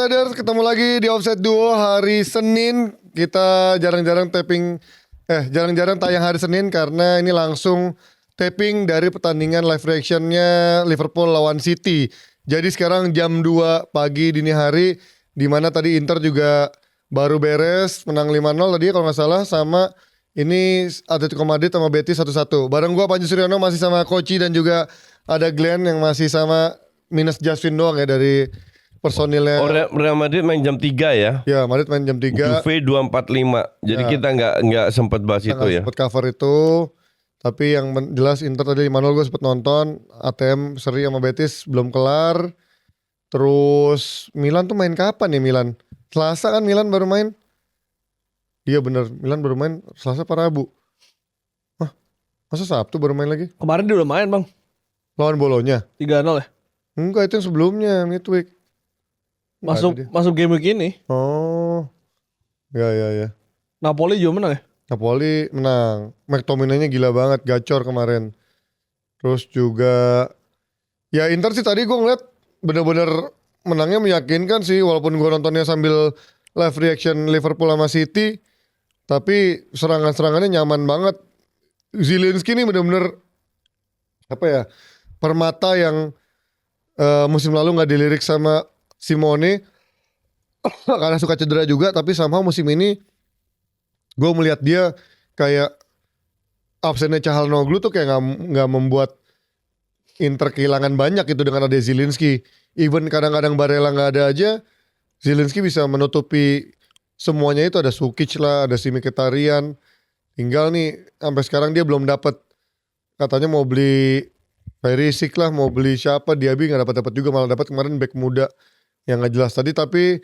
Offsiders, ketemu lagi di Offside Duo hari Senin. Kita jarang-jarang jarang-jarang tayang hari Senin karena ini langsung taping dari pertandingan live reactionnya Liverpool lawan City. Jadi sekarang jam 2 pagi dini hari, dimana tadi Inter juga baru beres menang 5-0 tadi kalau gak salah, sama ini Atletico Madrid sama Betis 1-1. Bareng gua Panji Suryono masih sama Koci dan juga ada Glenn yang masih sama minus Justin doang ya dari personilnya. Real Madrid main jam 3 ya. Ya, Madrid main jam 3. Juve 245. Jadi Ya. kita nggak sempat bahas Kita itu ya. sempat cover itu. Tapi yang jelas Inter tadi 5-0 gue sempat nonton. ATM seri sama Betis belum kelar. Terus Milan tuh main kapan ya Milan? Selasa kan Milan baru main. Iya bener, Milan baru main Selasa apa Rabu? Hah? Masa Sabtu baru main lagi? Kemarin dia udah main bang, Lawan Bolonya? 3-0 ya. Enggak, itu yang sebelumnya, midweek. Masuk game week ini. Oh. Ya. Napoli juga menang ya. Napoli menang. McTominay-nya gila banget, gacor kemarin. Terus juga ya Inter sih tadi gue ngeliat bener-bener menangnya meyakinkan sih, walaupun gue nontonnya sambil live reaction Liverpool sama City, tapi serangan-serangannya nyaman banget. Zielinski ini bener-bener apa ya, permata yang musim lalu nggak dilirik sama Simone karena suka cedera juga, tapi somehow musim ini gue melihat dia kayak absennya Calhanoglu tuh kayak nggak membuat Inter kehilangan banyak gitu dengan ada Zielinski. Even kadang-kadang Barella nggak ada aja, Zielinski bisa menutupi semuanya itu. Ada Sukic lah, ada si Mkhitaryan. Tinggal nih sampai sekarang dia belum dapat, katanya mau beli Perisic lah, mau beli siapa, Diaby nggak dapat juga, malah dapat kemarin back muda yang nggak jelas tadi. Tapi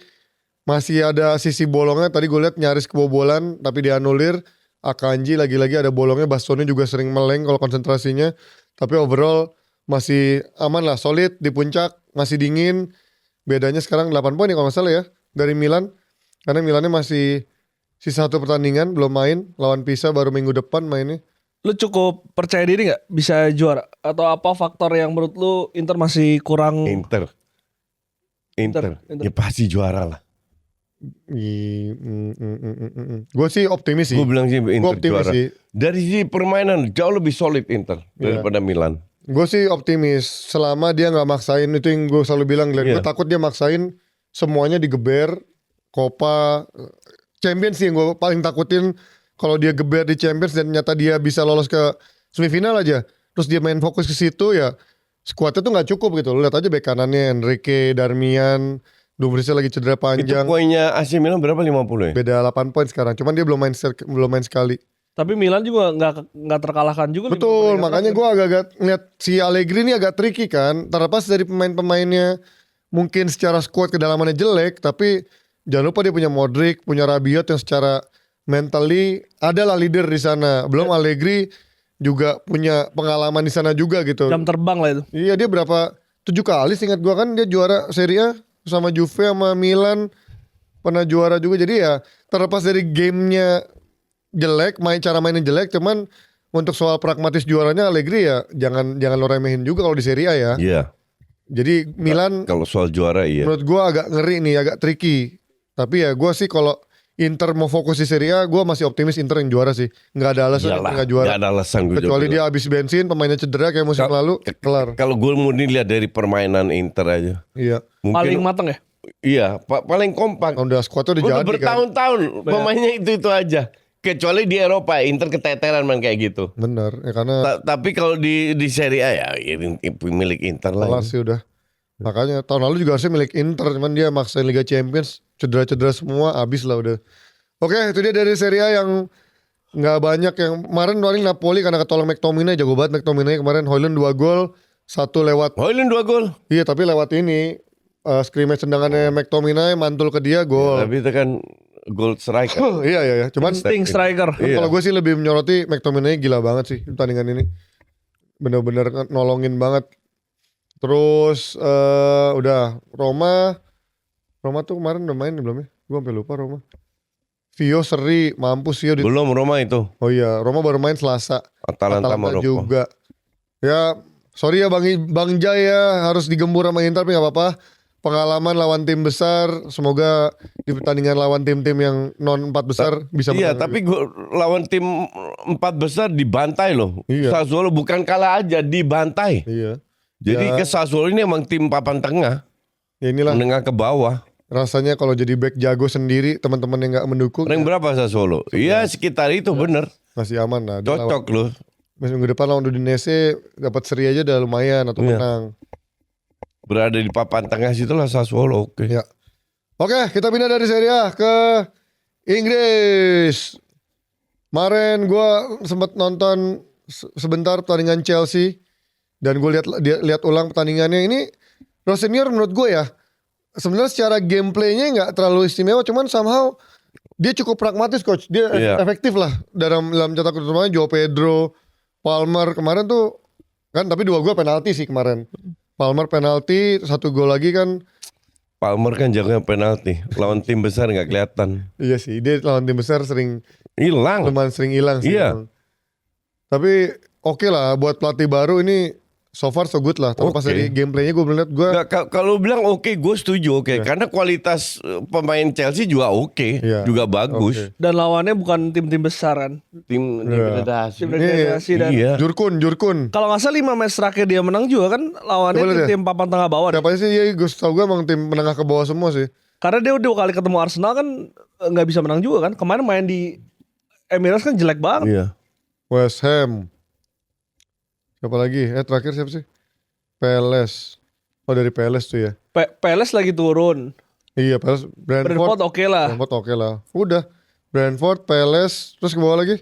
masih ada sisi bolongnya. Tadi gue lihat nyaris kebobolan tapi dianulir. Akanji lagi-lagi ada bolongnya. Bastoni juga sering meleng kalau konsentrasinya. Tapi overall masih aman lah, solid di puncak, masih dingin. Bedanya sekarang 8 poin ya kalau nggak salah ya dari Milan. Karena Milannya masih sisa 1 pertandingan belum main, lawan Pisa baru minggu depan mainnya. Lu cukup percaya diri nggak bisa juara? Atau apa faktor yang menurut lu Inter masih kurang? Inter. Inter. Ya pasti juara lah. Gue sih optimis sih. Gue bilang sih Inter optimis juara. sih. Dari sisi permainan jauh lebih solid Inter daripada Milan. Gue sih optimis selama dia nggak maksain. Itu yang gue selalu bilang, Glenn. Gue takut dia maksain semuanya digeber. Copa Champions sih yang gue paling takutin. Kalau dia geber di Champions dan nyata dia bisa lolos ke semifinal aja, terus dia main fokus ke situ, ya skuadnya tuh nggak cukup gitu. Lu lihat aja bek kanannya Enrique, Darmian, Dumfriesnya lagi cedera panjang. Itu poinnya AC Milan berapa, 50 ya? Beda 8 poin sekarang. Cuman dia belum main sekali. Tapi Milan juga nggak terkalahkan juga. Betul, makanya gue agak-agak ngeliat si Allegri ini agak tricky kan. Terlepas dari pemain-pemainnya mungkin secara squad kedalamannya jelek, tapi jangan lupa dia punya Modric, punya Rabiot yang secara mentally adalah leader di sana. Belum Allegri juga punya pengalaman di sana juga gitu. Jam terbang lah itu. Iya, dia berapa 7 kali seingat gua kan dia juara Serie A sama Juve sama Milan, pernah juara juga. Jadi ya terlepas dari gamenya jelek, cara mainnya jelek, cuman untuk soal pragmatis juaranya Allegri ya jangan lo remehin juga kalau di Serie A ya. Iya. Jadi Milan Kalau soal juara iya. menurut gua agak ngeri nih, agak tricky. Tapi ya gua sih kalau Inter mau fokus di Serie A, gue masih optimis Inter yang juara sih. Nggak ada alasan nggak juara. Nggak ada alasan gue kecuali dia habis bensin, pemainnya cedera kayak musim lalu, kelar. Kalau gue murni lihat dari permainan Inter aja. Iya. Mungkin, Paling mateng ya? Iya, paling kompak. Udah squadnya udah Udah jadi kan. bertahun-tahun pemainnya itu aja. Kecuali di Eropa, Inter keteteran main kayak gitu. Bener, ya karena Tapi kalau di Serie A ya milik Inter lah. kelas sih udah. Makanya tahun lalu juga harusnya milik Inter, cuman dia maksain Liga Champions, cedera-cedera semua, abis lah udah. Oke, itu dia dari Serie A yang nggak banyak. Yang kemarin paling Napoli karena ketolong McTominay, jago banget McTominay kemarin. Højlund 2 gol, 1 lewat. Højlund 2 gol. Iya, tapi lewat ini scrimmage tendangannya McTominay mantul ke dia, gol. Tapi itu kan goal striker. Iya. Cuman Insting striker. kalau gue sih lebih menyoroti McTominay, gila banget sih pertandingan ini. Bener-bener nolongin banget. Terus udah Roma tuh kemarin udah main belum ya? Gue sampai lupa Roma. Vio seri, mampus Vio. Belum Roma itu. Oh iya, Roma baru main Selasa. Atalanta Maroko. juga. Ya, sorry ya Bang Jai ya, harus digembur sama Inter tapi gak apa-apa. pengalaman lawan tim besar. Semoga di pertandingan lawan tim-tim yang non 4 besar bisa Iya, menang. tapi gua lawan tim 4 besar dibantai loh. Iya. Sassuolo bukan kalah aja, dibantai. Iya. Jadi ke Sassuolo ini emang tim papan tengah, Ya inilah menengah ke bawah. rasanya kalau jadi back jago sendiri, teman-teman yang nggak mendukung Rank berapa Sassuolo? Iya sekitar itu bener. masih aman lah. Dia Cocok loh. minggu depan lawan Udinese dapat seri aja udah lumayan atau Iya. menang. Berada di papan tengah situlah Sassuolo. Oke. Ya. Oke, kita pindah dari Serie A ke Inggris. Kemarin gue sempat nonton sebentar pertandingan Chelsea dan gue lihat ulang pertandingannya. Ini Rossinier menurut gue ya sebenarnya secara gameplaynya nggak terlalu istimewa, cuman somehow dia cukup pragmatis coach. Dia Iya. efektif lah dalam cetak gol, terutama Joao Pedro, Palmer kemarin tuh kan, tapi 2 gol penalti sih kemarin. Palmer penalti, 1 gol lagi kan. Palmer kan jagonya penalti. Lawan tim besar nggak kelihatan. Iya sih, dia lawan tim besar lumayan sering hilang sih. Iya. emang. Tapi oke lah buat pelatih baru ini so far so good lah. Terlepas Oke. dari gameplaynya gue belum lihat gue. Nggak, kalau bilang oke, gue setuju oke. Karena kualitas pemain Chelsea juga oke, Iya. juga bagus. Oke. Dan lawannya bukan tim-tim besar kan. Tim Iya. degradasi. Tim degradasi dan Iya. Jurkun. kalau nggak salah 5 match terakhir dia menang juga kan lawannya Coba lihat tim papan tengah bawah. Siapa sih? Ya gue tau gue emang tim menengah ke bawah semua sih. Karena dia udah kali ketemu Arsenal kan nggak bisa menang juga kan. Kemarin main di Emirates kan jelek banget. Iya. West Ham. Siapa lagi? Terakhir siapa sih? Palace. Oh dari Palace tuh ya. Palace lagi turun. Iya Palace. Brentford oke lah. Brentford oke lah. Udah. Brentford, Palace, terus ke bawah lagi.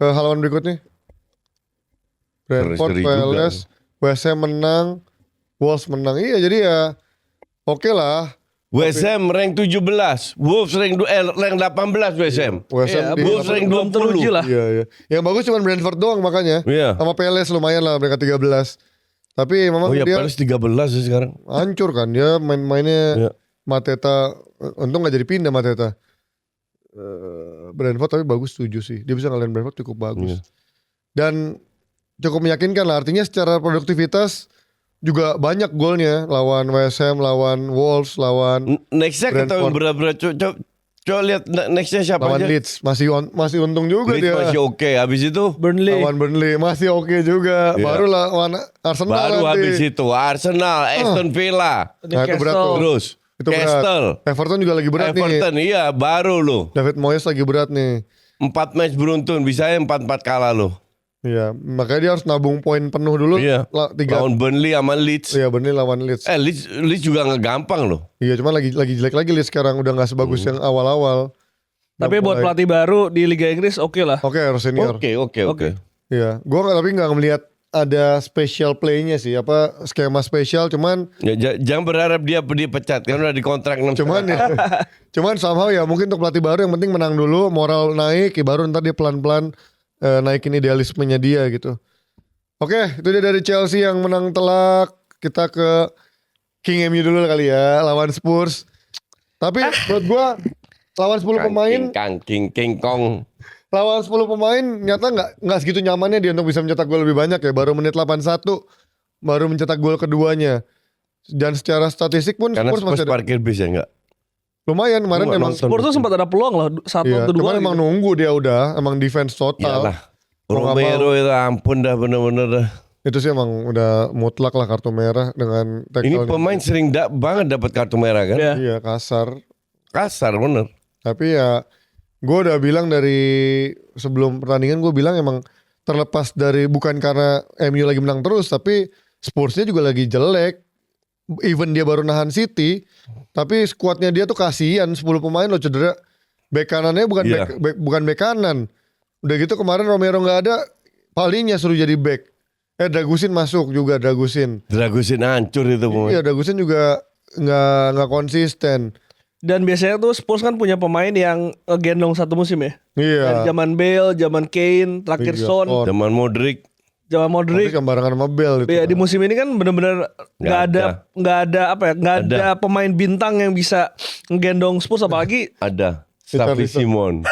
Ke halaman berikutnya. Brentford, Seri juga. Palace, West Ham menang, Wolves menang. Iya jadi ya oke lah. West Ham rank 17, Wolves rank 18 West Ham. West Iya, Ham di Wolves rank belum teruji 20. lah. Iya iya. Yang bagus cuma Brentford doang makanya. Iya. Sama Palace lumayan lah mereka 13. Tapi memang Oh ya, dia Palace 13 ya sekarang. hancur kan. Dia mainnya Iya. Mateta, untung gak jadi pindah Mateta. Brentford tapi bagus, setuju sih. Dia bisa ngalahin Brentford cukup bagus. Iya. Dan cukup meyakinkan lah. Artinya secara produktivitas juga banyak golnya. Lawan West Ham, lawan Wolves, lawan Nextnya kita Brentford. berat-berat. Coba lihat nextnya siapa lawan aja. Leeds. Masih untung juga Leeds dia. masih oke. Habis itu Burnley. Lawan Burnley masih oke juga. Iya. Baru lawan Arsenal baru nanti. habis itu Arsenal, Aston Villa, Nah, itu berat tuh. terus Itu berat. Castle, Everton juga lagi berat nih. Everton. Iya, baru lo. David Moyes lagi berat nih. 4 match beruntun, bisa 4-4 kalah lo. Iya, makanya dia harus nabung poin penuh dulu. Iya. Tiga. Lawan Burnley sama Leeds. Iya, Burnley lawan Leeds. Leeds juga nggak gampang loh. Iya, cuma lagi jelek lagi Leeds sekarang, udah nggak sebagus yang awal-awal. Tapi buat pelatih baru di Liga Inggris oke lah. Oke, harus senior. Oke. Iya, gua nggak melihat ada special play-nya sih, apa skema spesial, cuman Ya, jangan berharap dia dipecat kan udah dikontrak 6 cuman ya, cuman somehow ya mungkin untuk pelatih baru yang penting menang dulu, moral naik, ya baru ntar dia pelan-pelan naikin idealismenya dia gitu. Oke, itu dia dari Chelsea yang menang telak. Kita ke King MU dulu kali ya, lawan Spurs. Tapi menurut gua lawan 10 pemain, King Kong. lawan 10 pemain nyata nggak segitu nyamannya dia untuk bisa mencetak gol lebih banyak ya. Baru menit 81 baru mencetak gol keduanya. Dan secara statistik pun Karena Spurs masih Spurs ada, parkir bis ya enggak? lumayan kemarin Gua emang. nonton. Spurs tuh sempat ada peluang loh 1 Iya, atau 2 cuman gitu. emang nunggu dia udah, emang defense total. Iyalah. Mau nggak Romero itu ampun dah bener-bener dah. Itu sih emang udah mutlak lah kartu merah dengan Ini tackle. pemain sering banget dapat kartu merah kan? Iya. Iya kasar. Kasar bener. Tapi ya gue udah bilang dari sebelum pertandingan, gue bilang emang terlepas dari bukan karena MU lagi menang terus, tapi Spursnya juga lagi jelek. Even dia baru nahan City, tapi skuadnya dia tuh kasihan, 10 pemain lo cedera. Bek kanannya bukan Iya. bukan bek kanan. Udah gitu kemarin Romero nggak ada, palingnya suruh jadi bek. Dragusin masuk juga, Dragusin. Dragusin hancur itu pemain. Iya, Dragusin juga nggak konsisten. Dan biasanya tuh Spurs kan punya pemain yang ngegendong satu musim ya. Iya. Dari zaman Bale, zaman Kane, terakhir Iya, Son, Son. Zaman Modric. zaman Modric Modric. yang barengan sama Bale itu. Ya di musim ini kan bener-bener nggak ada apa ya, nggak ada pemain bintang yang bisa ngegendong Spurs apalagi Ada. Safi-Simon.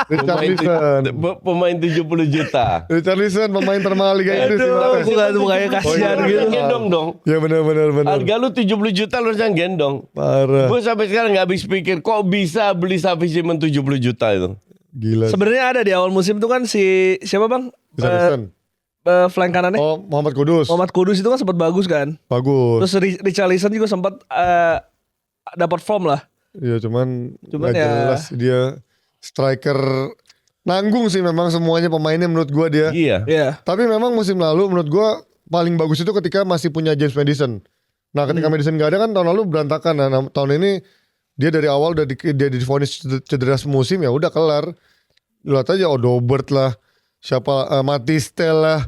Richarlison. Pemain 70 juta. Richarlison pemain termahal Liga Inggris. Aduh, Gimana? mukanya kasihan Oh, iya. gitu. Gendong dong. Ya benar. Harga lu 70 juta lu harusnya gendong. Parah. Gue sampai sekarang nggak habis pikir kok bisa beli Safi-Simon 70 juta itu. Gila. Sebenarnya ada di awal musim tuh kan si siapa bang? Richarlison. Flank kanannya Oh, Muhammad Kudus. Muhammad Kudus itu kan sempat bagus kan. Bagus. Terus Richarlison juga sempat dapat form lah. Ya cuman Cuman nggak ya- jelas dia striker nanggung sih memang semuanya pemainnya menurut gua dia. Iya. Iya. Tapi memang musim lalu menurut gua paling bagus itu ketika masih punya James Madison. Nah, ketika Madison gak ada kan tahun lalu berantakan. Nah, tahun ini dia dari awal dia divonis cedera semusim ya udah kelar. Lihat aja Odobert lah, siapa Matistel lah.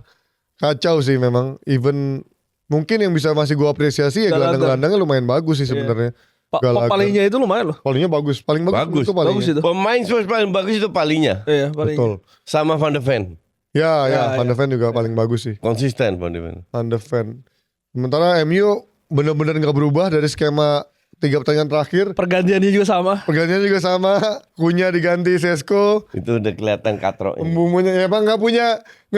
Kacau sih memang. Even mungkin yang bisa masih gua apresiasi ya Gallagher. gelandang-gelandangnya lumayan bagus sih sebenarnya. Gallagher. Palingnya itu lumayan loh. Palingnya bagus, paling bagus. Bagus. itu palingnya. Bagus itu. Pemain Spurs paling bagus itu palingnya. Iya, paling. Betul. Sama Van de Ven. Ya, Ya, Van de Ven juga paling bagus sih. Konsisten Van de Ven. Van de Ven. Sementara MU benar-benar nggak berubah dari skema 3 pertandingan terakhir. Pergantiannya juga sama. Pergantiannya juga sama. Kunya diganti Sesko. Itu udah kelihatan katroknya. Pembumunya ya bang nggak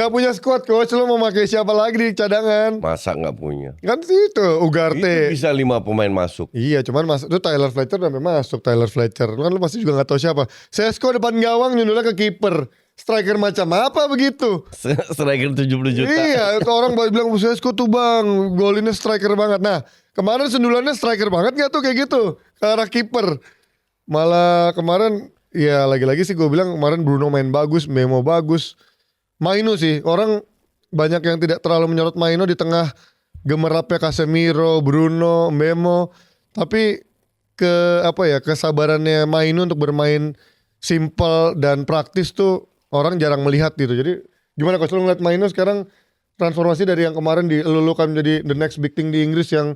punya squad coach. Lo mau pakai siapa lagi di cadangan? Masa nggak punya? Kan sih itu Itu Ugarte. bisa 5 pemain masuk. Iya cuman itu Tyler Fletcher udah masuk Tyler Fletcher. Lu pasti juga nggak tahu siapa. Sesko depan gawang nyundulnya ke kiper. Striker macam apa begitu? Striker 70 juta. Iya, itu orang bilang Sesko tuh bang, golinnya striker banget. Nah, kemarin sundulannya striker banget gak tuh kayak gitu ke arah kiper. Malah kemarin, ya lagi-lagi sih gue bilang kemarin Bruno main bagus, Memo bagus. Maino sih, orang banyak yang tidak terlalu menyorot Maino di tengah gemerapnya Casemiro, Bruno, Memo. Tapi kesabarannya Maino untuk bermain simple dan praktis tuh orang jarang melihat gitu. Jadi gimana coach lu ngeliat Maino sekarang transformasi dari yang kemarin dilulukan menjadi the next big thing di Inggris yang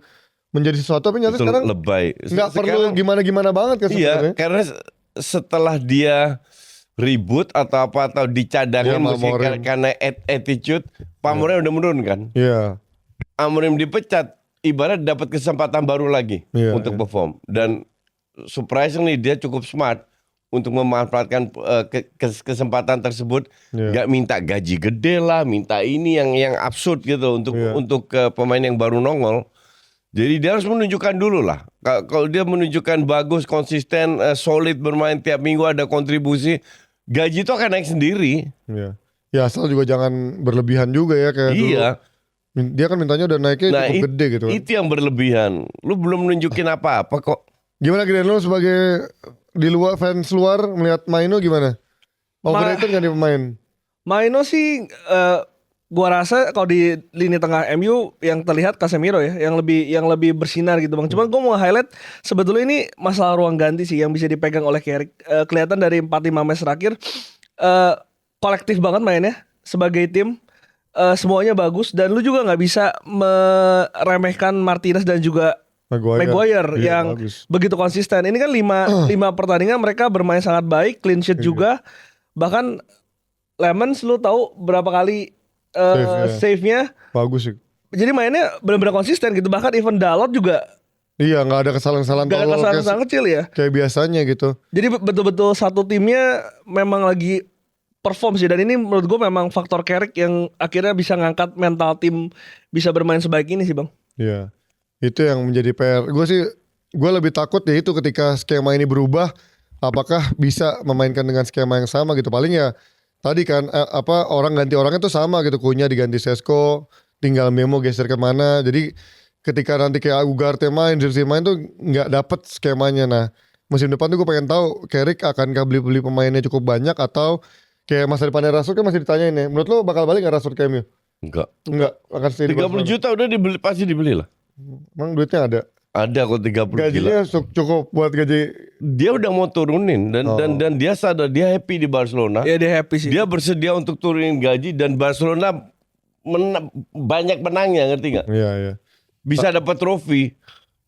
menjadi sesuatu tapi nyata Itu sekarang lebay. nggak perlu Sekarang- gimana-gimana banget kan Iya, sebenarnya. karena setelah dia ribut atau dicadangin Iya, mesti Amorim. karena attitude, Amorim udah menurun kan. Iya. Amorim dipecat, ibarat dapat kesempatan baru lagi Iya, untuk iya. perform. Dan surprisingly dia cukup smart untuk memanfaatkan kesempatan tersebut. Iya. Gak minta gaji gede lah, minta ini yang absurd gitu Iya. untuk pemain yang baru nongol. Jadi dia harus menunjukkan dulu lah. Kalau dia menunjukkan bagus, konsisten, solid bermain tiap minggu ada kontribusi, gaji itu akan naik sendiri. Iya. Ya asal juga jangan berlebihan juga ya kayak dulu. Iya. Dia kan mintanya udah naiknya Nah, cukup gede gitu kan. itu yang berlebihan. Lu belum nunjukin apa-apa kok. Gimana Gideon lu sebagai di luar fans luar melihat Maino gimana? Overrated nggak nih pemain? Maino sih gua rasa kalau di lini tengah MU yang terlihat Casemiro ya yang lebih bersinar gitu Bang. Cuman gua mau highlight sebetulnya ini masalah ruang ganti sih yang bisa dipegang oleh Carrick. Kelihatan dari 4-5 match terakhir kolektif banget mainnya sebagai tim. Semuanya bagus dan lu juga nggak bisa meremehkan Martinez dan juga Maguire Iya, yang bagus. begitu konsisten. Ini kan 5 pertandingan mereka bermain sangat baik, clean sheet juga. Bahkan Lemons lu tahu berapa kali save-nya. Bagus sih. Jadi mainnya benar-benar konsisten gitu. Bahkan even Dalot juga Iya nggak ada kesalahan-kesalahan gak ada tolol kesalahan kecil ya. kayak biasanya gitu. Jadi betul-betul satu timnya memang lagi perform sih. Dan ini menurut gue memang faktor Carrick yang akhirnya bisa ngangkat mental tim bisa bermain sebaik ini sih Bang. Iya. Itu yang menjadi PR. Gue lebih takut ya itu ketika skema ini berubah, apakah bisa memainkan dengan skema yang sama gitu. Paling ya tadi kan orang ganti orangnya tuh sama gitu. Kunya diganti Sesko, tinggal Memo geser kemana. Jadi ketika nanti kayak Ugarte main, Jersey main tuh nggak dapet skemanya. Nah musim depan tuh gue pengen tahu Carrick akankah beli beli pemainnya cukup banyak atau kayak masa depannya Rashford kan masih ditanyain ya. Menurut lo bakal balik nggak Rashford ke MU? Enggak. Enggak, akan stay di 30 Barcelona. juta udah dibeli, pasti dibeli lah. Emang duitnya ada. Ada kok 30 gila. Gajinya cukup buat gaji. Dia udah mau turunin dan dia sadar dia happy di Barcelona. Ya dia happy sih. Dia bersedia untuk turunin gaji dan Barcelona banyak menangnya, ngerti nggak? Iya, iya. Bisa dapat trofi.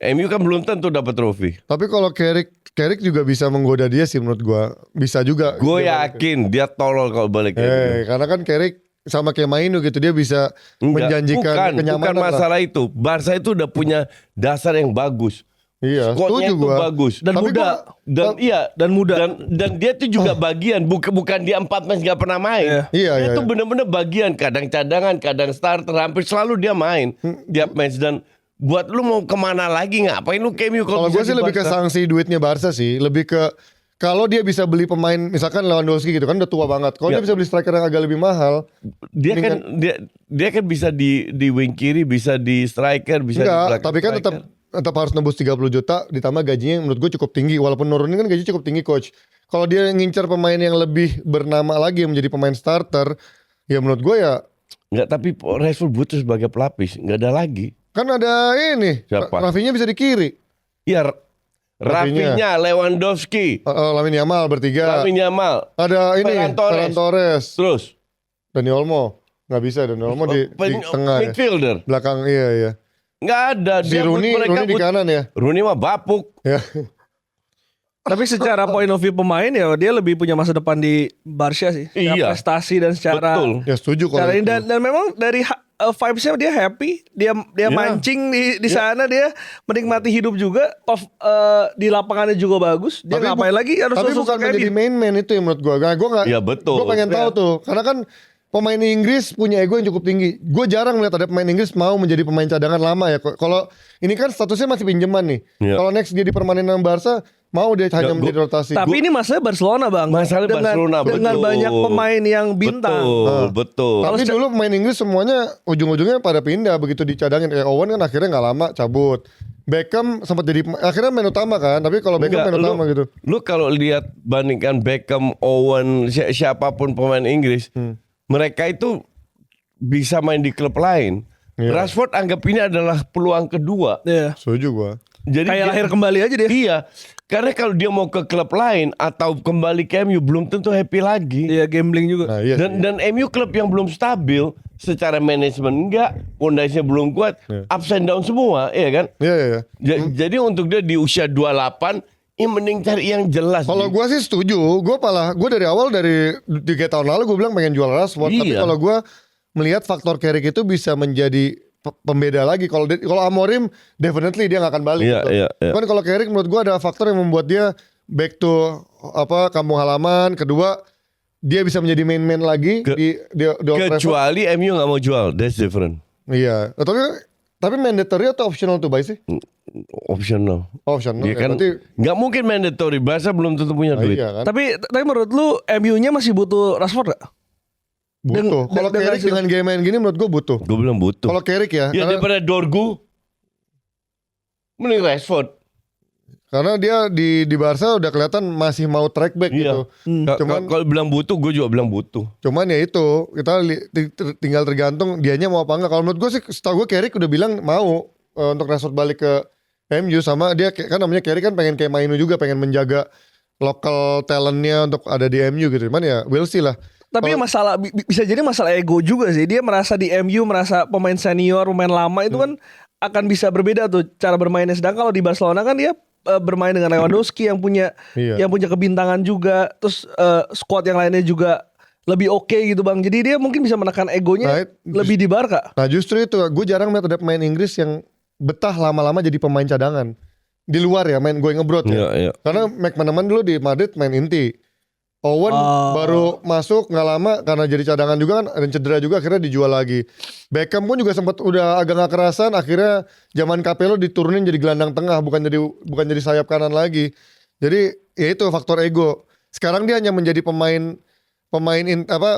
MU kan belum tentu dapat trofi. Tapi kalau Carrick juga bisa menggoda dia sih menurut gua. Bisa juga. Gue Dia yakin dia tolol kalau balik ke MU. karena kan Carrick sama kayak Mainu gitu dia bisa Enggak, menjanjikan bukan kenyamanan lah. masalah itu. Barca itu udah punya dasar yang bagus. Iya, Squadnya setuju itu gua. bagus. Dan Tapi muda. Dan iya Dan muda. dan dia tuh juga bagian bukan dia 4 match nggak pernah main. Iya, Dia iya, tuh iya. bener-bener bagian, kadang cadangan, kadang starter, hampir selalu dia main tiap match. Dan buat lu mau kemana lagi, ngapain lu cameo Kalau gue sih lebih ke sanksi duitnya Barca sih, lebih ke kalau dia bisa beli pemain misalkan Lewandowski gitu kan udah tua banget. Kalau Ya. dia bisa beli striker yang agak lebih mahal, dia kan dia kan bisa di wing kiri, bisa di striker, bisa di enggak, belakang tapi kan striker. tetap harus nembus 30 juta ditambah gajinya yang menurut gue cukup tinggi walaupun nurunin kan gaji cukup tinggi coach. Kalau dia ngincar pemain yang lebih bernama lagi yang menjadi pemain starter, ya menurut gue ya Enggak, tapi Rashford butuh sebagai pelapis, enggak ada lagi. kan ada ini Siapa? Rafinya bisa di kiri. Iya, Rafinha. Rafinha, Lewandowski, Lamine Yamal bertiga. Lamine Yamal, Ada ini Ferran Torres. Ferran Torres, terus Dani Olmo. Nggak bisa Dani Olmo di tengah ya. midfielder. Belakang iya. Enggak ada. Si Rooney di kanan ya. Rooney mah bapuk. Ya. Tapi secara point of view pemain ya dia lebih punya masa depan di Barca sih. Secara Iya. prestasi dan secara Betul. Ya setuju kalau secara ini itu. dan memang dari vibes-nya dia happy, dia Ya. mancing di sana, dia menikmati hidup juga, di lapangannya juga bagus. Dia Tapi ngapain lagi harus Tapi susah bukan kayak menjadi dia. main man itu yang menurut gua. Nah, gua nggak. Iya, betul. Gua pengen tahu Iya. tuh, karena kan pemain Inggris punya ego yang cukup tinggi. Gue jarang melihat ada pemain Inggris mau menjadi pemain cadangan lama ya. Kalau ini kan statusnya masih pinjaman nih. Iya. Kalau next dia dipermanen sama Barca, mau dia hanya menjadi rotasi. Tapi ini masalah Barcelona bang. Masalah Barcelona, dengan betul. banyak pemain yang bintang. Betul. Tapi dulu pemain Inggris semuanya ujung-ujungnya pada pindah begitu dicadangin. Kayak Owen kan akhirnya nggak lama cabut. Beckham sempat jadi akhirnya main utama kan. Tapi kalau Beckham Enggak, main utama gitu. Lu kalau lihat bandingkan Beckham, Owen, siapapun pemain Inggris, mereka itu bisa main di klub lain. Iya. Rashford anggap ini adalah peluang kedua. Iya. Setuju gua. Jadi Kayak dia- lahir kembali aja dia. Iya, karena kalau dia mau ke klub lain atau kembali ke MU belum tentu happy lagi. Iya gambling juga. Nah, iya sih. Dan MU klub yang belum stabil secara manajemen enggak, pondasinya belum kuat, ups and down semua, iya kan? Iya. Jadi untuk dia di usia 28, mending cari yang jelas. Kalau gue sih setuju, gue dari awal dari 3 tahun lalu gue bilang pengen jual Rashford, tapi Iya. kalau gue melihat faktor Carrick itu bisa menjadi pembeda lagi. Kalau Amorim, definitely dia nggak akan balik. Iya, gitu. iya, iya. Cuman kalau Carrick menurut gue ada faktor yang membuat dia back to kampung halaman. Kedua, dia bisa menjadi main-man lagi di Old Trafford. kecuali MU nggak mau jual, that's different. Iya, tapi mandatory atau optional tuh Bay sih? Optional. Optional. Dia Ya, kan berarti nggak mungkin mandatory, Barca belum tentu punya duit. iya kan? Tapi menurut lu MU-nya masih butuh Rashford gak? Butuh. Kalau Carrick dengan game main gini menurut gue butuh. Gue bilang butuh. Kalau Carrick ya, Ya daripada Dorgu, mending Rashford. karena dia di Barca udah kelihatan masih mau track back Iya. gitu. Cuman- Kalau bilang butuh, gue juga bilang butuh. Cuman ya itu kita tinggal tergantung dianya mau apa enggak. Kalau menurut gue sih, setahu gue Carrick udah bilang mau untuk Rashford balik ke MU, sama dia kan namanya Carrick kan pengen kayak Mainu juga, pengen menjaga lokal talentnya untuk ada di MU gitu. Cuman ya we'll see lah. Tapi masalah bisa jadi masalah ego juga sih. Dia merasa di MU, merasa pemain senior, pemain lama itu kan akan bisa berbeda tuh cara bermainnya. Sedangkan kalau di Barcelona kan dia bermain dengan Lewandowski yang punya Iya. yang punya kebintangan juga, terus squad yang lainnya juga lebih oke gitu bang. Jadi dia mungkin bisa menekan egonya lebih di Barca. Nah justru itu gue jarang melihat ada pemain Inggris yang betah lama-lama jadi pemain cadangan di luar ya, main going abroad ya. Iya. Karena McManaman dulu di Madrid main inti. Owen baru masuk nggak lama karena jadi cadangan juga kan, dan cedera juga akhirnya dijual lagi. Beckham pun juga sempat udah agak nggak kerasan, akhirnya zaman Capello diturunin jadi gelandang tengah, bukan jadi sayap kanan lagi. Jadi ya itu faktor ego. Sekarang dia hanya menjadi pemain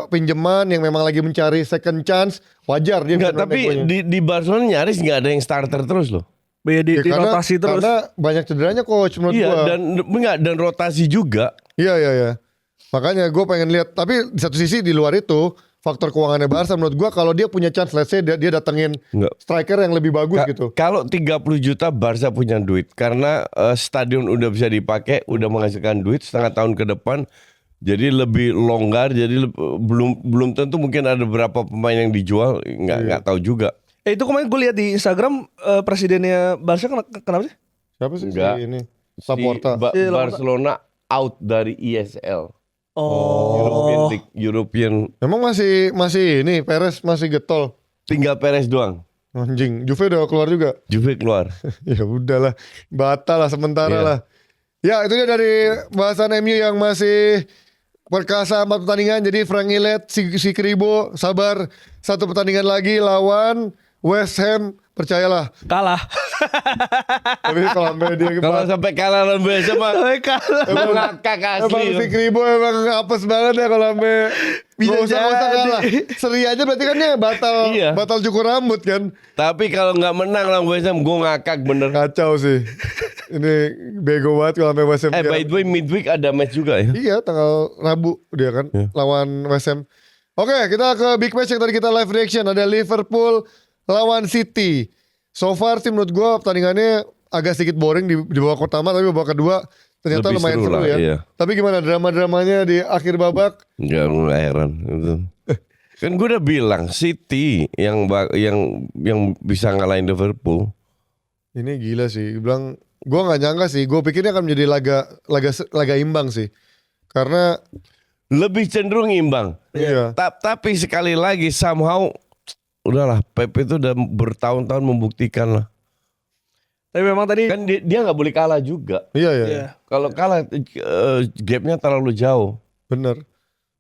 pinjaman yang memang lagi mencari second chance, wajar dia Enggak, bisa tapi main egonya. di Barcelona nyaris nggak ada yang starter terus loh. Di rotasi terus. Karena banyak cederanya coach menurut Iya, gua. dan rotasi juga. Iya. Makanya gue pengen lihat. Tapi di satu sisi di luar itu faktor keuangannya Barca menurut gue, kalau dia punya chance, let's say dia datengin Enggak. striker yang lebih bagus gitu. Kalau 30 juta Barca punya duit karena stadion udah bisa dipakai, udah menghasilkan duit setengah tahun ke depan. Jadi lebih longgar, jadi belum tentu mungkin ada beberapa pemain yang dijual, nggak tahu juga. Itu kemarin gue lihat di Instagram presidennya Barca kenapa sih? Siapa sih Enggak. si ini? Laporta. Si Laporta. Barcelona out dari ESL. Oh. European Emang masih ini Perez masih getol. tinggal Perez doang. Anjing, Juve udah keluar juga. Juve keluar. Ya udahlah, batal lah sementara Iya. lah. Ya itu dia dari bahasan MU yang masih perkasa 4 pertandingan. Jadi Frank Illet, si Kribo sabar 1 pertandingan lagi lawan West Ham. Percayalah. Kalah. Tapi kalau sampai dia Kalau sampai kalah lawan biasa mah Kalah. emang ngakak Emang si asli. Kribo emang apes banget ya kalau sampai Bisa nggak usah jadi. kalah. Seri aja berarti kan dia Iya. batal cukur rambut kan. Tapi kalau nggak menang lawan West Ham, gue ngakak bener. Kacau sih. Ini bego banget kalau sampai West Ham. By the way midweek ada match juga ya. Iya, tanggal Rabu dia kan lawan West Ham. Oke, kita ke big match yang tadi kita live reaction. Ada Liverpool lawan City. So far sih menurut gue pertandingannya agak sedikit boring di babak pertama, tapi babak kedua ternyata Lebih lumayan seru seru lah, ya. iya. Tapi gimana drama-dramanya di akhir babak? Enggak heran gitu. Kan gue udah bilang City yang bisa ngalahin Liverpool. Ini gila sih. Gue nggak nyangka sih. Gue pikirnya akan menjadi laga imbang sih. Karena Lebih cenderung imbang. iya. Tapi sekali lagi somehow udahlah Pep itu udah bertahun-tahun membuktikan lah. Tapi memang tadi Kan dia nggak boleh kalah juga. Iya. Iya. Kalau kalah gapnya terlalu jauh. Bener.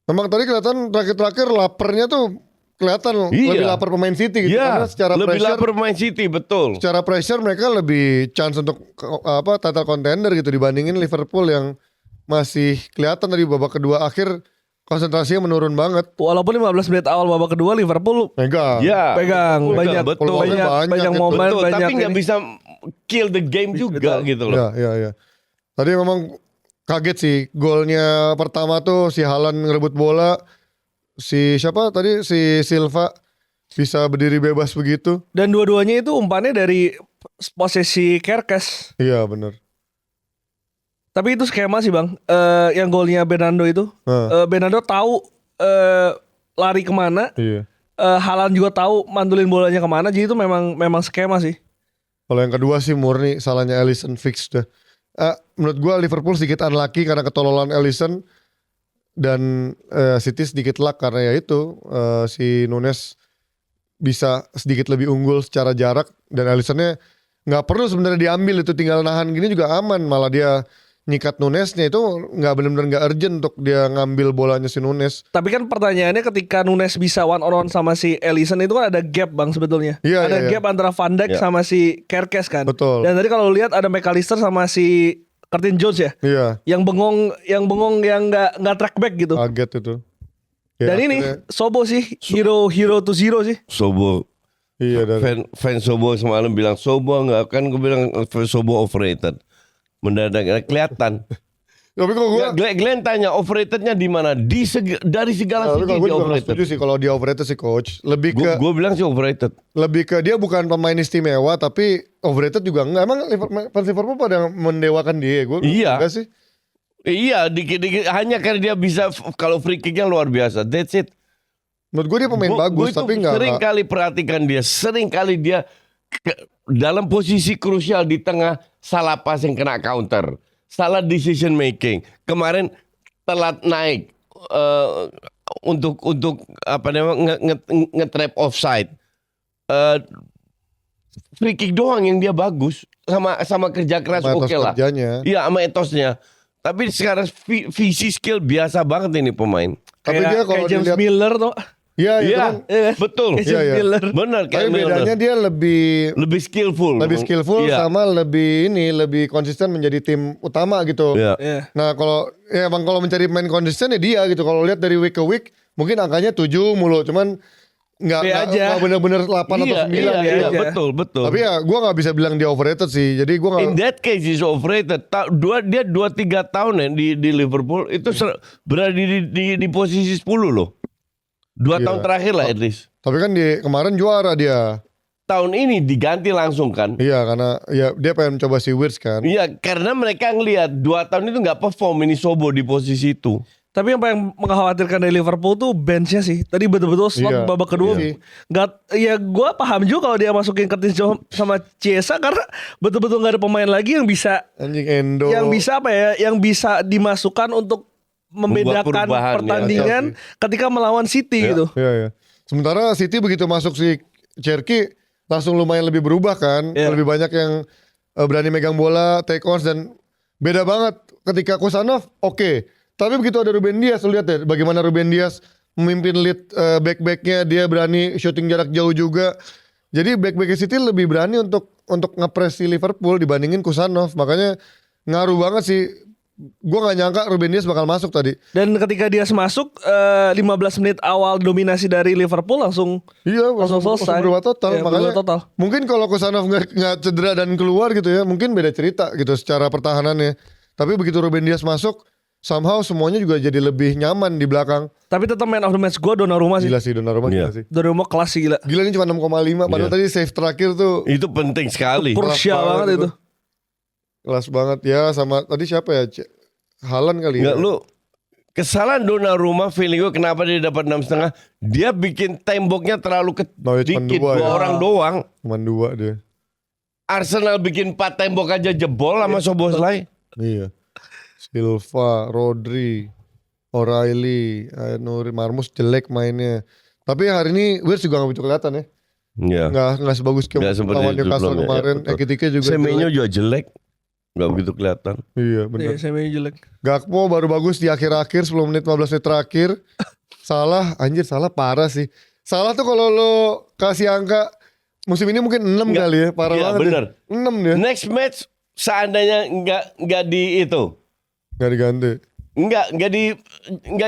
Memang tadi kelihatan terakhir laparnya tuh kelihatan Iya. lebih lapar pemain City gitu. Karena secara lebih pressure, lapar main City betul. secara pressure mereka lebih chance untuk title contender gitu dibandingin Liverpool yang masih kelihatan tadi babak kedua akhir konsentrasinya menurun banget. walaupun 15 menit awal babak kedua Liverpool Mega. Ya, pegang betul, banyak betul. Peluangnya banyak gitu. momen, Betul, banyak tapi nggak ini. bisa kill the game juga Betul. gitu loh. Iya. Tadi memang kaget sih golnya pertama tuh si Haaland ngerebut bola, si siapa tadi si Silva bisa berdiri bebas begitu. Dan dua-duanya itu umpannya dari posisi Kerkes. Iya bener. Tapi itu skema sih bang. Yang golnya Bernardo itu, Nah, Bernardo tahu lari kemana. iya. Haaland juga tahu mantulin bolanya kemana. Jadi itu memang skema sih. Kalau yang kedua sih murni salahnya Alisson fix dah. Menurut gua Liverpool sedikit unlucky karena ketololan Alisson dan City sedikit luck karena ya itu si Nunes bisa sedikit lebih unggul secara jarak dan Alissonnya nggak perlu sebenarnya diambil itu tinggal nahan gini juga aman malah dia nyikat Nunesnya itu nggak benar-benar nggak urgent untuk dia ngambil bolanya si Nunes. Tapi kan pertanyaannya ketika Nunes bisa one on one sama si Alisson itu kan ada gap bang sebetulnya. Iya, Ada iya, gap antara Van Dijk Iya. sama si Kerkes kan. Betul. Dan tadi kalau lihat ada McAllister sama si Curtin Jones ya. Iya, Yang bengong yang nggak track back gitu. kaget itu. Ya, Dan ini akhirnya- Sobo sih hero to zero sih. Sobo iya dari fan Sobo semalam bilang Sobo nggak kan gue bilang Sobo overrated. Mendadak kelihatan. tapi kalau gua Glenn tanya overratednya di mana? Dari segala tapi segi kalau dia gua juga nggak overrated. setuju sih kalau dia overrated sih coach. Gue bilang sih overrated. Lebih ke dia bukan pemain istimewa tapi overrated juga enggak. Emang fans Liverpool pada mendewakan dia. Gue Iya. enggak sih. Iya dikit-dikit hanya karena dia bisa kalau free kicknya luar biasa. That's it. Menurut gue dia pemain bagus Gua itu tapi enggak. sering kali perhatikan dia, sering kali dia dalam posisi krusial di tengah salah passing kena counter, salah decision making. Kemarin telat naik untuk apa namanya nge-trap offside. Free kick doang yang dia bagus sama kerja keras Sama oke etos lah. kerjanya. Iya sama etosnya. Tapi sekarang visi skill biasa banget ini pemain. Tapi Kayak- dia kalau kayak James dilihat Miller tuh. iya itu Iya, kan. betul. Kayak Iya, James iya. Miller. Benar Tapi kayak Milner. bedanya dia Lebih skillful. Iya. sama lebih konsisten menjadi tim utama gitu. Iya. Iya. Nah kalau ya emang kalau mencari main konsisten ya dia gitu. Kalau lihat dari week ke week mungkin angkanya 7 mulu, cuman B aja. nggak bener-bener 8 atau 9 iya, ya. aja. betul. Tapi ya gue nggak bisa bilang dia overrated sih. Jadi gue In nggak. that case is overrated. Dia 2-3 tahun ya di Liverpool itu berada di posisi 10 loh. 2 Iya. tahun terakhir lah at least. Tapi kan di kemarin juara dia. Tahun ini diganti langsung kan. Iya karena ya dia pengen coba si Wirtz kan. Iya, karena mereka ngelihat 2 tahun itu nggak perform ini Sobo di posisi itu. Tapi yang paling mengkhawatirkan dari Liverpool tuh benchnya sih. Tadi betul-betul slot Iya, babak kedua. iya. Nggak, ya gue paham juga kalau dia masukin Curtis Jones sama Chiesa karena betul-betul nggak ada pemain lagi yang bisa Anjing Endo. yang bisa dimasukkan untuk membedakan perubahan, ya. pertandingan ketika melawan City gitu. Iya. Sementara City begitu masuk si Cherki langsung lumayan lebih berubah kan. Iya. Lebih banyak yang berani megang bola, take on, dan beda banget ketika Kusanov oke. Tapi begitu ada Ruben Dias, lu lihat deh bagaimana Ruben Dias memimpin lead back-backnya, dia berani shooting jarak jauh juga. Jadi back-back City lebih berani untuk ngepres si Liverpool dibandingin Kusanov. Makanya ngaruh banget sih. Gue gak nyangka Ruben Dias bakal masuk tadi. Dan ketika dia masuk 15 menit awal dominasi dari Liverpool langsung Iya, langsung selesai. berubah total. Iya, Makanya berubah total. mungkin kalau Kusanov nggak cedera dan keluar gitu ya, mungkin beda cerita gitu secara pertahanannya. Tapi begitu Ruben Dias masuk, somehow semuanya juga jadi lebih nyaman di belakang. Tapi tetap man of the match gue Donnarumma sih. Gila sih Donnarumma, Iya. gila sih. Donnarumma kelas sih gila. Gila ini cuma 6,5. Padahal Iya. tadi save terakhir tuh Itu penting sekali. Krusial Kelas banget itu. kelas banget ya. Sama tadi siapa ya? Haaland kali Enggak ya. lu kesalahan Donnarumma feeling gue kenapa dia dapat 6,5. Dia bikin temboknya terlalu Oh, ya, cuma dikit, dua dua ya. orang doang. Cuman 2 dia. Arsenal bikin 4 tembok aja jebol sama Soboslai. Iya. Silva, Rodri, O'Reilly, Nuri, Marmus jelek mainnya. Tapi hari ini Wirtz juga gak begitu kelihatan ya. Iya. Nggak sebagus Nggak seperti lawan itu Newcastle sebelumnya, kemarin. ya, betul. Ekitike juga Semenyo jelek. juga jelek. Gak begitu kelihatan. Iya benar. Iya, saya main jelek. Gakpo baru bagus di akhir-akhir 10 menit 15 menit terakhir. Salah parah sih. Salah tuh kalau lo kasih angka musim ini mungkin 6 Nggak, kali ya. Parah iya, banget bener. ya. 6 dia. Next match seandainya nggak di itu, Gak diganti. nggak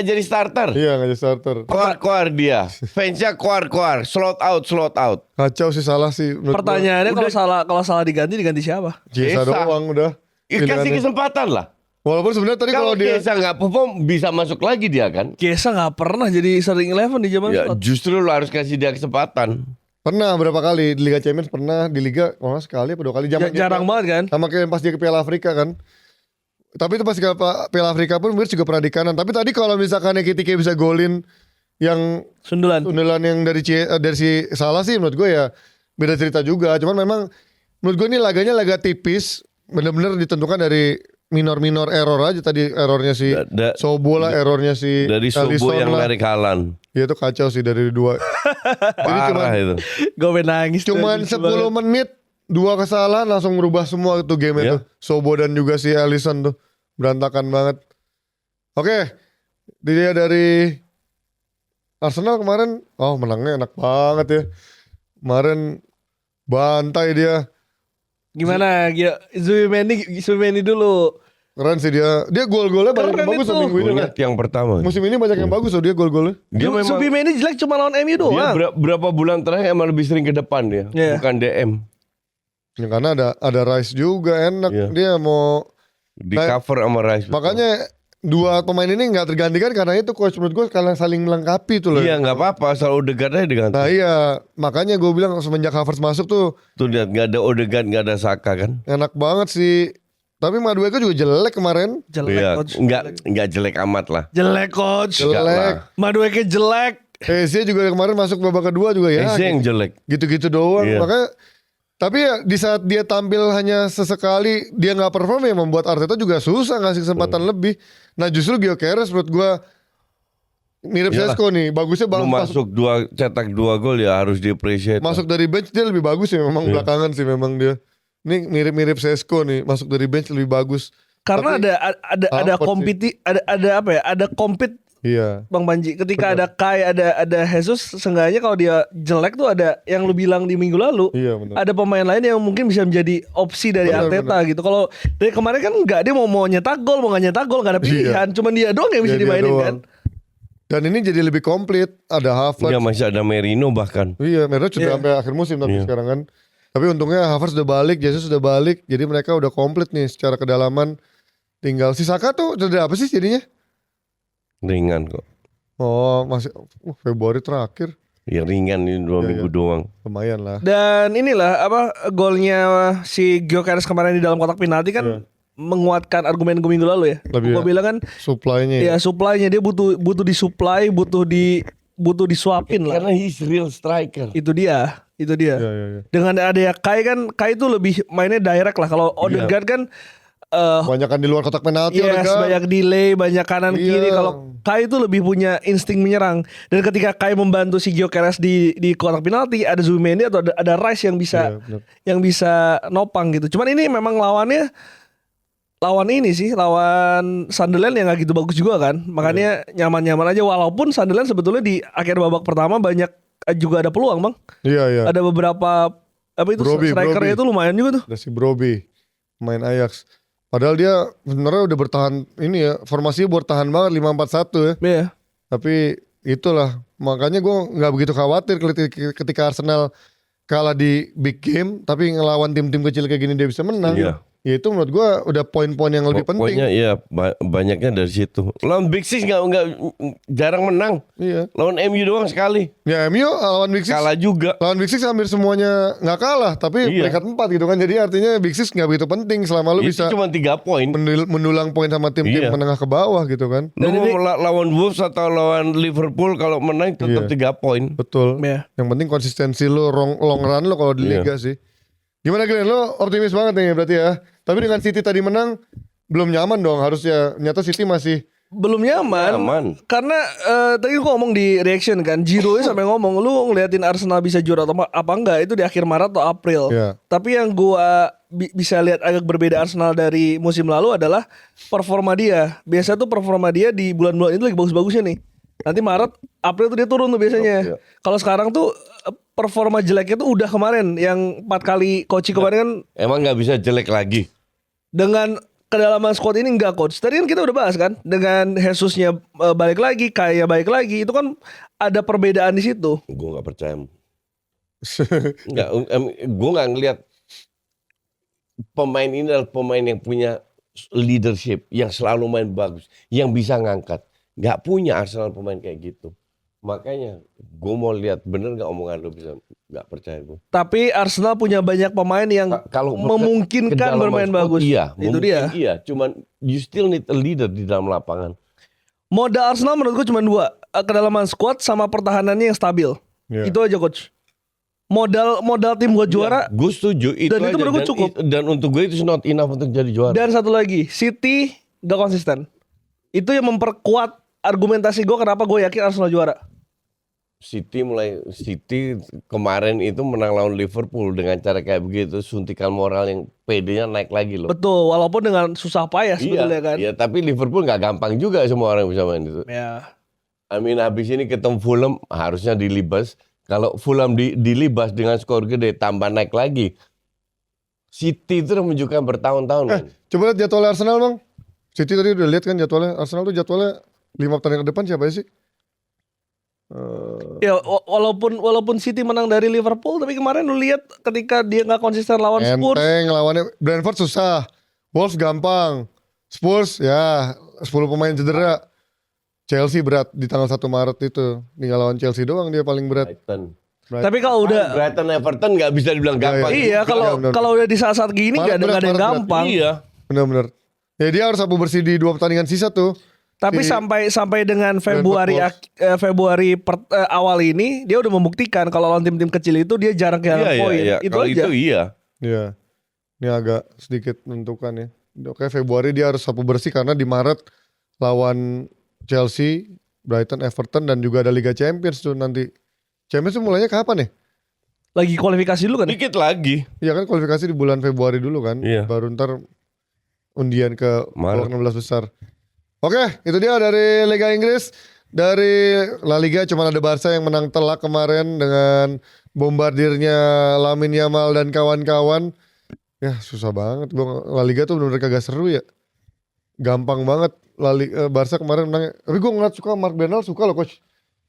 jadi starter. Iya gak jadi starter. Koar dia, fansnya koar, slot out. Kacau sih Salah sih. menurut gua. Pertanyaannya kalau salah diganti siapa? Chiesa Chiesa. doang udah. Kasih Pilihannya. kesempatan lah. Walaupun sebenarnya tadi Kalau kalau dia Chiesa nggak perform bisa masuk lagi dia kan. Chiesa nggak pernah jadi starting 11 di zaman Ya slot. justru lo harus kasih dia kesempatan. pernah berapa kali di Liga Champions, pernah di Liga sekali apa 2 kali. Jarang banget kan? Sama kayak pas dia ke Piala Afrika kan. Tapi itu pas ke Piala Afrika pun Wirtz juga pernah di kanan. Tapi tadi kalau misalkan Ekitike bisa golin yang Sundulan. sundulan yang dari si Salah sih menurut gue ya beda cerita juga. Cuman memang menurut gue ini laganya laga tipis. Bener-bener ditentukan dari minor-minor error aja. Tadi errornya si Sobo lah, errornya si Dari Sobo Alisson yang lah. narik Haaland. Ya itu kacau sih dari 2. Parah itu. Gue nangis. Cuman 10 menit 2 kesalahan langsung merubah semua tuh game Iya. itu. Sobo dan juga si Alisson tuh berantakan banget. Oke, dia dari Arsenal kemarin, menangnya enak banget ya. Kemarin bantai dia, Gimana? Zubimendi dulu. keren sih dia. Dia gol-golnya banyak Keren yang bagus itu. loh minggu ini. Ingat yang pertama. Musim ini banyak yang bagus loh dia gol-golnya. Dia memang Zubimendi jelek cuma lawan MU dia doang. berapa bulan terakhir emang lebih sering ke depan dia, Iya. bukan DM. Ya, karena ada Rice juga enak. Iya. Dia mau Di cover sama Rice. makanya 2 pemain ini nggak tergantikan karena itu coach menurut gue karena saling melengkapi tuh loh. Iya nggak apa-apa, asal Odegaard aja diganti. Nah iya, makanya gue bilang semenjak Havertz masuk tuh Tuh lihat nggak ada Odegaard, nggak ada Saka kan? enak banget sih. Tapi Madueke juga jelek kemarin. Jelek Iya, coach. nggak jelek amat lah. Jelek coach. Enggak Jelek. lah. Madueke jelek. Eze juga kemarin masuk babak kedua juga ya. Eze yang jelek. Gitu-gitu doang. Iya. Makanya tapi ya di saat dia tampil hanya sesekali dia nggak perform ya membuat Arteta juga susah ngasih kesempatan lebih. Nah justru Gyökeres menurut gue mirip Iyalah. Sesko nih. Bagusnya Lu masuk, cetak 2 gol ya harus di-appreciate. masuk dari bench dia lebih bagus ya memang Iya. belakangan sih memang dia. Ini mirip-mirip Sesko nih, masuk dari bench lebih bagus. Karena Tapi ada Havertz kompeti ada apa ya? Ada compete iya. Bang Panji. Ketika ada Kai, ada Jesus, seenggaknya kalau dia jelek tuh ada yang lu bilang di minggu lalu. Iya benar. Ada pemain lain yang mungkin bisa menjadi opsi dari Benar, Arteta gitu. Kalau dari kemarin kan nggak, dia mau nyetak gol, mau nggak nyetak gol, nggak ada pilihan. Cuman dia doang yang bisa Iya, dia dimainin doang. kan. Dan ini jadi lebih komplit. Ada Havertz. Dia masih ada Merino bahkan. Iya, mereka sudah Iya. sampai akhir musim tapi Iya. sekarang kan. Tapi untungnya Havertz sudah balik, Jesus sudah balik. Jadi mereka udah komplit nih secara kedalaman. Tinggal si Saka tuh cedera apa sih jadinya? Ringan kok. Oh, masih Februari terakhir. Ya ringan ini 2 Iya, minggu iya. doang. Lumayan lah. Dan inilah apa golnya si Gyökeres kemarin di dalam kotak penalti kan Iya. menguatkan argumen gue minggu lalu ya. Lebih Gue ya. bilang kan Supply-nya ya supply-nya dia butuh disuplai, butuh disuapin lah. Karena he's real striker. Itu dia. Iya, iya, iya. Dengan ada Kai kan, Kai itu lebih mainnya direct lah. Kalau Odegaard kan Banyakan di luar kotak penalti. Yes, Odegaard. banyak delay, banyak kanan Iya. kiri. Kalau Kai itu lebih punya insting menyerang. Dan ketika Kai membantu si Gyökeres di kotak penalti, ada Zubimendi atau ada Rice yang bisa Iya, benar. yang bisa nopang gitu. Cuman ini memang lawan Sunderland yang gak gitu bagus juga kan. Makanya nyaman-nyaman aja, walaupun Sunderland sebetulnya di akhir babak pertama banyak juga ada peluang, Bang. Iya. Ada beberapa strikernya itu lumayan juga tuh. Ada si Broby main Ajax. Padahal dia sebenarnya udah bertahan ini ya, formasinya bertahan banget 5-4-1 ya. Iya. Tapi itulah makanya gue nggak begitu khawatir ketika Arsenal kalah di big game, tapi ngelawan tim-tim kecil kayak gini dia bisa menang. Iya. Ya itu menurut gue udah poin-poin yang lebih penting. Pokoknya iya banyaknya dari situ. Lawan Big Six nggak jarang menang. Iya. Lawan MU doang sekali. Ya MU lawan Big Six. Kalah juga. Lawan Big Six hampir semuanya nggak kalah, tapi Iya. peringkat 4 gitu kan. Jadi artinya Big Six nggak begitu penting selama lu Itu bisa cuma 3 poin. mendulang poin sama tim-tim Iya. menengah ke bawah gitu kan. Lu mau lawan Wolves atau lawan Liverpool kalau menang tetap Iya. 3 poin. Betul. Iya. Yang penting konsistensi lu long run lu kalau di Iya. liga sih. Gimana Glenn? Lo optimis banget nih berarti ya. Tapi dengan City tadi menang belum nyaman dong harusnya. Nyata City masih Belum nyaman. Aman. Karena tadi gua ngomong di reaction kan, Giro sampai ngomong lu ngeliatin Arsenal bisa juara atau apa enggak itu di akhir Maret atau April. Iya. Tapi yang gua bisa lihat agak berbeda Arsenal dari musim lalu adalah performa dia. Biasa tuh performa dia di bulan-bulan itu lagi bagus-bagusnya nih. Nanti Maret, April tuh dia turun tuh biasanya. Iya. Kalau sekarang tuh performa jeleknya tuh udah kemarin yang 4 kali coaching kemarin kan Emang nggak bisa jelek lagi. dengan kedalaman squad ini enggak coach. Tadi kan kita udah bahas kan dengan Jesusnya balik lagi, Kaya balik lagi, itu kan ada perbedaan di situ. Gue nggak percaya. Nggak, gue nggak ngelihat pemain ini adalah pemain yang punya leadership, yang selalu main bagus, yang bisa ngangkat. Nggak punya Arsenal pemain kayak gitu. Makanya gue mau lihat bener nggak omongan lu bisa nggak percaya gue. Tapi Arsenal punya banyak pemain yang Kalau memungkinkan kedalaman bermain squad, bagus. Iya, Itu mungkin dia. Iya, cuman you still need a leader di dalam lapangan. Modal Arsenal menurut gue cuma 2, kedalaman squad sama pertahanannya yang stabil. Iya. Itu aja coach. Modal tim buat juara. Gue setuju itu. Dan itu aja. menurut gue cukup. Dan untuk gue itu not enough untuk jadi juara. Dan satu lagi, City gak konsisten. Itu yang memperkuat argumentasi gue kenapa gue yakin Arsenal juara. City kemarin itu menang lawan Liverpool dengan cara kayak begitu, suntikan moral yang PD-nya naik lagi loh. Betul, walaupun dengan susah payah sebetulnya kan. Iya, tapi Liverpool nggak gampang juga semua orang bisa main itu. Ya. I mean habis ini ketemu Fulham harusnya dilibas. Kalau Fulham dilibas dengan skor gede tambah naik lagi. City itu udah menunjukkan bertahun-tahun. man. coba lihat jadwal Arsenal bang. City tadi udah lihat kan jadwalnya. Arsenal tuh jadwalnya 5 pertandingan ke depan siapa sih? Ya walaupun City menang dari Liverpool, tapi kemarin lu lihat ketika dia nggak konsisten lawan Spurs. Enteng lawannya. Brentford susah. Wolves gampang. Spurs ya 10 pemain cedera. Chelsea berat di tanggal 1 Maret itu. Tinggal lawan Chelsea doang dia paling berat. Brighton. Tapi kalau udah Brighton Everton nggak bisa dibilang gampang. iya benar. kalau udah di saat-saat gini nggak ada Maret yang berat. gampang. Iya. Bener-bener. Ya dia harus sapu bersih di 2 pertandingan sisa tuh. Tapi sampai dengan Februari awal ini dia udah membuktikan kalau lawan tim-tim kecil itu dia jarang kehilangan poin. Itu Kalau aja. itu iya. Iya. Ini agak sedikit menentukan ya. Oke Februari dia harus sapu bersih karena di Maret lawan Chelsea, Brighton, Everton dan juga ada Liga Champions tuh nanti. Champions tuh mulainya kapan ya? Lagi kualifikasi dulu kan? Dikit lagi. Iya kan kualifikasi di bulan Februari dulu kan. Iya. Baru ntar undian ke Maret. 16 besar. Oke, itu dia dari Liga Inggris. Dari La Liga cuma ada Barca yang menang telak kemarin dengan bombardirnya Lamine Yamal dan kawan-kawan. Ya susah banget. La Liga tuh bener-bener kagak seru ya. Gampang banget Barca kemarin menang. Tapi gue ngeliat suka Mark Bernal suka loh coach.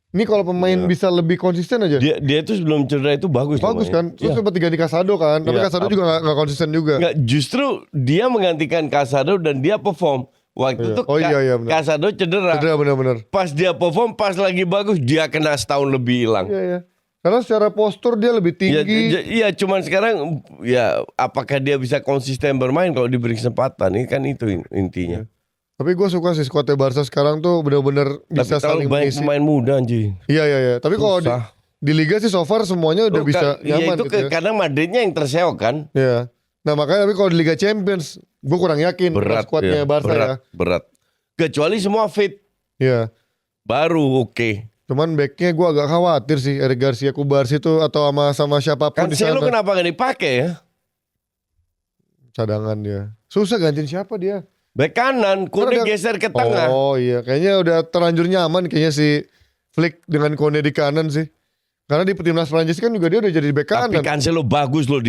Ini kalau pemain bisa lebih konsisten aja. Dia itu sebelum cedera itu bagus. Bagus kan. namanya. Terus sempat diganti Casado kan. Tapi Iya. Casado juga gak konsisten juga. Nggak, justru dia menggantikan Casado dan dia perform. Waktu itu Iya, benar. Casado cedera. Cedera bener-bener. Pas dia perform, pas lagi bagus, dia kena setahun lebih hilang. Iya ya. Karena secara postur dia lebih Ya, tinggi. Iya, cuman sekarang ya apakah dia bisa konsisten bermain kalau diberi kesempatan? Ini kan itu intinya. Tapi gue suka sih skuadnya Barca sekarang tuh bener-bener bisa Tapi terlalu saling banyak mengisi. pemain muda anjing. Iya. Tapi kalau Susah. di Liga sih so far semuanya udah bisa Iya nyaman itu gitu ya. kadang Madridnya yang terseok kan. Iya. Nah makanya tapi kalau di Liga Champions gue kurang yakin Berat skuadnya ya, Barca ya. berat. Kecuali semua fit, Iya. baru oke. Cuman backnya gue agak khawatir sih Eric Garcia Kubarsi itu atau sama siapapun di sana. Cancelo kenapa gak dipakai ya? Cadangan dia. Susah gantiin siapa dia? Back kanan, Kone Karena dia- geser ke tengah. Oh iya, kayaknya udah terlanjur nyaman kayaknya si Flick dengan Kone di kanan sih. Karena di timnas Prancis kan juga dia udah jadi back Tapi kanan. Cancelo bagus loh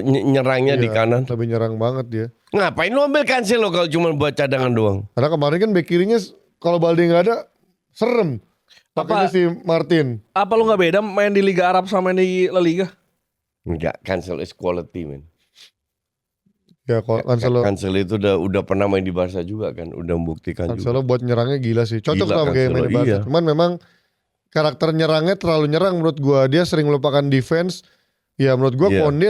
nyerangnya di Iya, kanan. Lebih nyerang banget dia. Ngapain lu ambil Cancelo kalau cuma buat cadangan doang? Karena kemarin kan back kirinya kalau Balde nggak ada serem. Pakainya Apa? si Martin. Apa lu nggak beda main di Liga Arab sama main di La Liga? Enggak, Cancelo is quality man. Ya kalau Cancelo, Cancelo itu udah pernah main di Barca juga kan, udah membuktikan juga. Cancelo buat nyerangnya gila sih. Cocok Gila sama kayak main di Cancelo, Barca. iya. Cuman memang karakter nyerangnya terlalu nyerang menurut gua. Dia sering melupakan defense. Ya menurut gua Iya. Konde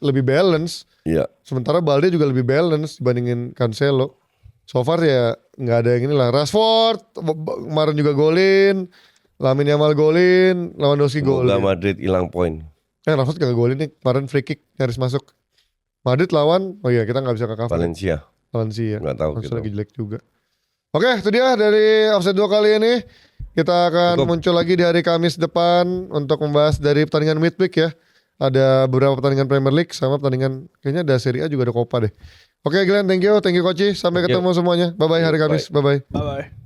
lebih balance. Iya. Sementara Balde juga lebih balance dibandingin Cancelo. So far ya nggak ada yang inilah. Rashford kemarin juga golin. Lamine Yamal golin. Lewandowski Semoga golin. Madrid hilang poin. Rashford gak golin nih. Kemarin free kick nyaris masuk. Madrid lawan. Oh iya kita nggak bisa ke cover. Valencia, Valencia. nggak tahu Valencia kita. lagi jelek juga. Oke itu dia dari Offside 2 kali ini. Kita akan Cukup. muncul lagi di hari Kamis depan. Untuk membahas dari pertandingan midweek ya. Ada beberapa pertandingan Premier League. Sama pertandingan. Kayaknya ada Serie A juga ada Copa deh. Oke Glenn, thank you Koci. Sampai Thank you. ketemu semuanya. Bye bye hari Kamis. Bye bye. Bye bye.